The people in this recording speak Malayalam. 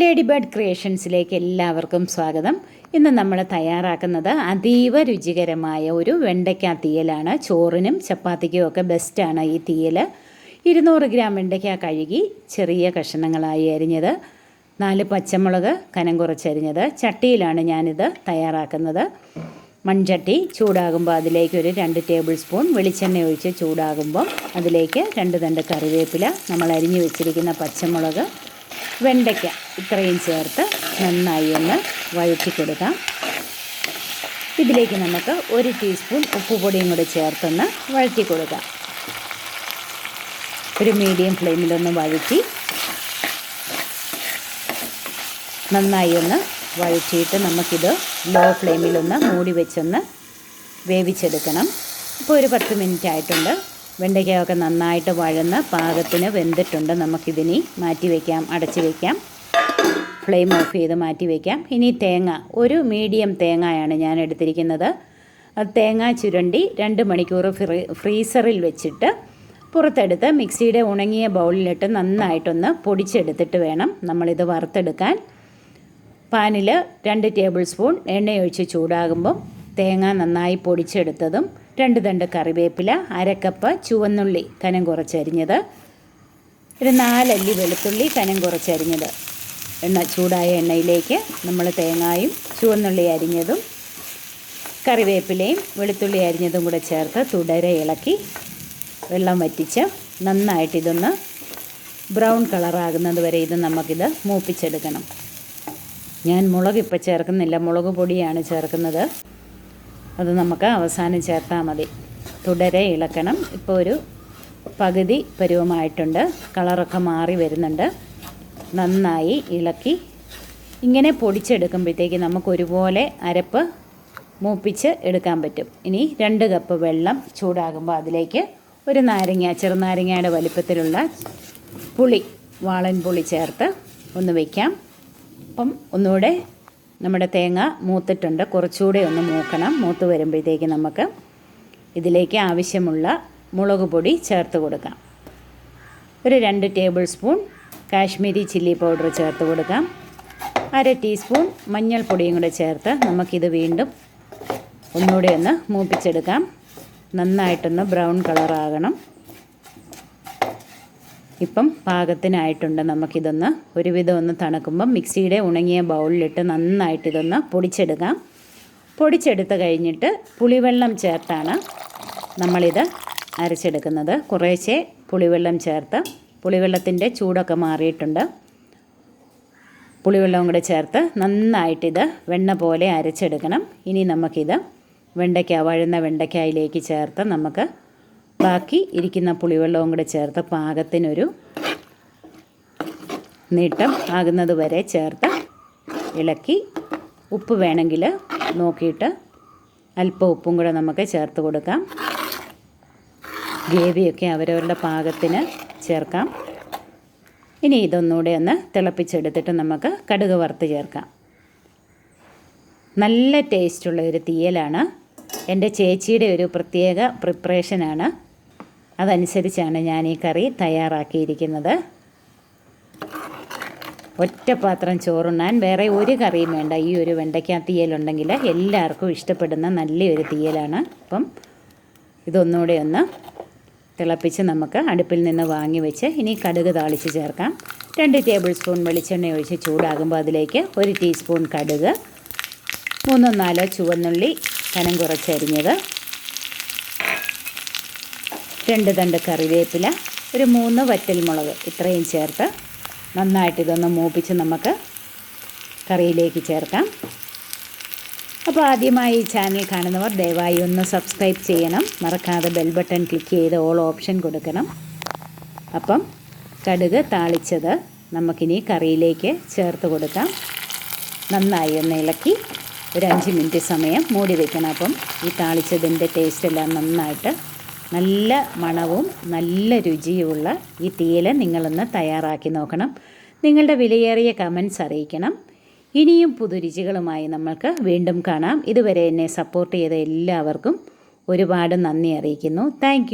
ലേഡി ബേർഡ് ക്രിയേഷൻസിലേക്ക് എല്ലാവർക്കും സ്വാഗതം. ഇന്ന് നമ്മൾ തയ്യാറാക്കുന്നത് അതീവ രുചികരമായ ഒരു വെണ്ടയ്ക്ക തീയലാണ്. ചോറിനും ചപ്പാത്തിക്കും ഒക്കെ ബെസ്റ്റാണ് ഈ തീയൽ. 200 ഗ്രാം വെണ്ടയ്ക്ക കഴുകി ചെറിയ കഷ്ണങ്ങളായി അരിഞ്ഞത്, 4 പച്ചമുളക് കനം കുറച്ചരിഞ്ഞത്. ചട്ടിയിലാണ് ഞാനിത് തയ്യാറാക്കുന്നത്. മൺചട്ടി ചൂടാകുമ്പോൾ അതിലേക്ക് ഒരു 2 ടേബിൾ സ്പൂൺ വെളിച്ചെണ്ണ ഒഴിച്ച് ചൂടാകുമ്പോൾ അതിലേക്ക് 2 തണ്ട് കറിവേപ്പില, നമ്മൾ അരിഞ്ഞു വെച്ചിരിക്കുന്ന പച്ചമുളക്, വെണ്ടയ്ക്ക ഇത്രയും ചേർത്ത് നന്നായി ഒന്ന് വഴറ്റി കൊടുക്കാം. ഇതിലേക്ക് നമുക്ക് 1 ടീസ്പൂൺ ഉപ്പുപൊടിയും കൂടി ചേർത്തൊന്ന് വഴറ്റി കൊടുക്കാം. ഒരു മീഡിയം ഫ്ലെയിമിലൊന്ന് വഴറ്റി നന്നായി ഒന്ന് വഴറ്റിയിട്ട് നമുക്കിത് ലോ ഫ്ലെയിമിലൊന്ന് മൂടി വെച്ചൊന്ന് വേവിച്ചെടുക്കണം. ഇപ്പോൾ ഒരു 10 മിനിറ്റ് ആയിട്ടുണ്ട്. വെണ്ടയ്ക്കയൊക്കെ നന്നായിട്ട് വഴന്ന് പാകത്തിന് വെന്തിട്ടുണ്ട്. നമുക്കിതിനി മാറ്റി വയ്ക്കാം, അടച്ച് വയ്ക്കാം. ഫ്ലെയിം ഓഫ് ചെയ്ത് മാറ്റി വയ്ക്കാം. ഇനി തേങ്ങ, ഒരു മീഡിയം തേങ്ങയാണ് ഞാൻ എടുത്തിരിക്കുന്നത്. അത് തേങ്ങ ചുരണ്ടി 2 മണിക്കൂർ ഫ്രീസറിൽ വെച്ചിട്ട് പുറത്തെടുത്ത് മിക്സിയുടെ ഉണങ്ങിയ ബൗളിലിട്ട് നന്നായിട്ടൊന്ന് പൊടിച്ചെടുത്തിട്ട് വേണം നമ്മളിത് വറുത്തെടുക്കാൻ. പാനിൽ 2 ടേബിൾ സ്പൂൺ എണ്ണയൊഴിച്ച് ചൂടാകുമ്പം തേങ്ങ നന്നായി പൊടിച്ചെടുത്തതും, 2 തണ്ട് കറിവേപ്പില, 1/2 കപ്പ് ചുവന്നുള്ളി കനം കുറച്ചരിഞ്ഞത്, ഒരു 4 അല്ലി വെളുത്തുള്ളി കനം കുറച്ചരിഞ്ഞത്. ചൂടായ എണ്ണയിലേക്ക് നമ്മൾ തേങ്ങയും ചുവന്നുള്ളി അരിഞ്ഞതും കറിവേപ്പിലയും വെളുത്തുള്ളി അരിഞ്ഞതും കൂടെ ചേർത്ത് തുടരെ ഇളക്കി വെള്ളം വറ്റിച്ച് നന്നായിട്ട് ഇതൊന്ന് ബ്രൗൺ കളറാകുന്നത് വരെ ഇത് നമുക്കിത് മൂപ്പിച്ചെടുക്കണം. ഞാൻ മുളക് ഇപ്പോൾ ചേർക്കുന്നില്ല, മുളക് പൊടിയാണ് ചേർക്കുന്നത്. അത് നമുക്ക് അവസാനം ചേർത്താൽ മതി. തുടരെ ഇളക്കണം. ഇപ്പോൾ ഒരു പകുതി പരുവമായിട്ടുണ്ട്, കളറൊക്കെ മാറി വരുന്നുണ്ട്. നന്നായി ഇളക്കി ഇങ്ങനെ പൊടിച്ചെടുക്കുമ്പോഴത്തേക്ക് നമുക്കൊരുപോലെ അരപ്പ് മൂപ്പിച്ച് എടുക്കാൻ പറ്റും. ഇനി 2 കപ്പ് വെള്ളം ചൂടാകുമ്പോൾ അതിലേക്ക് ഒരു നാരങ്ങ, ചെറുനാരങ്ങയുടെ വലിപ്പത്തിലുള്ള പുളി, വാളൻ പുളി ചേർത്ത് ഒന്ന് വയ്ക്കാം. അപ്പം ഒന്നുകൂടെ നമ്മുടെ തേങ്ങ മൂത്തിട്ടുണ്ട്, കുറച്ചുകൂടെ ഒന്ന് മൂക്കണം. മൂത്ത് വരുമ്പോഴത്തേക്ക് നമുക്ക് ഇതിലേക്ക് ആവശ്യമുള്ള മുളക് പൊടി ചേർത്ത് കൊടുക്കാം. ഒരു 2 table spoon Kashmiri chilli powder ചേർത്ത് കൊടുക്കാം. 1/2 ടീസ്പൂൺ മഞ്ഞൾപ്പൊടിയും കൂടെ ചേർത്ത് നമുക്കിത് വീണ്ടും ഒന്നുകൂടെ ഒന്ന് മൂപ്പിച്ചെടുക്കാം. നന്നായിട്ടൊന്ന് ബ്രൗൺ കളറാകണം. ഇപ്പം പാകത്തിനായിട്ടുണ്ട്. നമുക്കിതൊന്ന് ഒരുവിധം ഒന്ന് തണുക്കുമ്പം മിക്സിയുടെ ഉണങ്ങിയ ബൗളിലിട്ട് നന്നായിട്ടിതൊന്ന് പൊടിച്ചെടുക്കാം. പൊടിച്ചെടുത്ത് കഴിഞ്ഞിട്ട് പുളിവെള്ളം ചേർത്താണ് നമ്മളിത് അരച്ചെടുക്കുന്നത്. കുറേശ്ശെ പുളിവെള്ളം ചേർത്ത്, പുളിവെള്ളത്തിൻ്റെ ചൂടൊക്കെ മാറിയിട്ടുണ്ട്. പുളിവെള്ളവും കൂടെ ചേർത്ത് നന്നായിട്ടിത് വെണ്ണ പോലെ അരച്ചെടുക്കണം. ഇനി നമുക്കിത് വഴുന്ന വെണ്ടയ്ക്കായിലേക്ക് ചേർത്ത് നമുക്ക് ബാക്കി ഇരിക്കുന്ന പുളിവെള്ളവും കൂടെ ചേർത്ത് പാകത്തിനൊരു നീട്ടം ആകുന്നത് വരെ ചേർത്ത് ഇളക്കി, ഉപ്പ് വേണമെങ്കിൽ നോക്കിയിട്ട് അല്പം ഉപ്പും കൂടെ നമുക്ക് ചേർത്ത് കൊടുക്കാം. ഗ്രേവിയൊക്കെ അവരവരുടെ പാകത്തിന് ചേർക്കാം. ഇനി ഇതൊന്നുകൂടെ ഒന്ന് തിളപ്പിച്ചെടുത്തിട്ട് നമുക്ക് കടുക് വറുത്ത് ചേർക്കാം. നല്ല ടേസ്റ്റുള്ള ഒരു തീയലാണ്. എൻ്റെ ചേച്ചിയുടെ ഒരു പ്രത്യേക പ്രിപ്പറേഷനാണ്. അതനുസരിച്ചാണ് ഞാൻ ഈ കറി തയ്യാറാക്കിയിരിക്കുന്നത്. ഒറ്റ പാത്രം ചോറുണ്ണാൻ വേറെ ഒരു കറിയും വേണ്ട. ഈ ഒരു വെണ്ടയ്ക്ക തീയലുണ്ടെങ്കിൽ എല്ലാവർക്കും ഇഷ്ടപ്പെടുന്ന നല്ലൊരു തീയലാണ്. അപ്പം ഇതൊന്നുകൂടെ ഒന്ന് തിളപ്പിച്ച് നമുക്ക് അടുപ്പിൽ നിന്ന് വാങ്ങി വെച്ച് ഇനി കടുക് താളിച്ച് ചേർക്കാം. 2 ടേബിൾ സ്പൂൺ വെളിച്ചെണ്ണ ഒഴിച്ച് ചൂടാകുമ്പോൾ അതിലേക്ക് 1 ടീസ്പൂൺ കടുക്, 3-4 ചുവന്നുള്ളി കനം കുറച്ചരിഞ്ഞത്, 2 തണ്ട് കറിവേപ്പില, ഒരു 3 വറ്റൽമുളക് ഇത്രയും ചേർത്ത് നന്നായിട്ടിതൊന്ന് മൂപ്പിച്ച് നമുക്ക് കറിയിലേക്ക് ചേർക്കാം. അപ്പോൾ ആദ്യമായി ഈ ചാനൽ കാണുന്നവർ ദയവായി ഒന്ന് സബ്സ്ക്രൈബ് ചെയ്യണം. മറക്കാതെ ബെൽ ബട്ടൺ ക്ലിക്ക് ചെയ്ത് ഓൾ ഓപ്ഷൻ കൊടുക്കണം. അപ്പം കടുക് താളിച്ചത് നമുക്കിനി കറിയിലേക്ക് ചേർത്ത് കൊടുക്കാം. നന്നായി ഒന്ന് ഇളക്കി ഒരു 5 മിനിറ്റ് സമയം മൂടി വയ്ക്കണം. അപ്പം ഈ താളിച്ചതിൻ്റെ ടേസ്റ്റെല്ലാം നന്നായിട്ട് നല്ല മണവും നല്ല രുചിയുമുള്ള ഈ തീയൽ നിങ്ങളൊന്ന് തയ്യാറാക്കി നോക്കണം. നിങ്ങളുടെ വിലയേറിയ കമൻസ് അറിയിക്കണം. ഇനിയും പുതുരുചികളുമായി നമ്മൾക്ക് വീണ്ടും കാണാം. ഇതുവരെ എന്നെ സപ്പോർട്ട് ചെയ്ത എല്ലാവർക്കും ഒരുപാട് നന്ദി അറിയിക്കുന്നു. താങ്ക്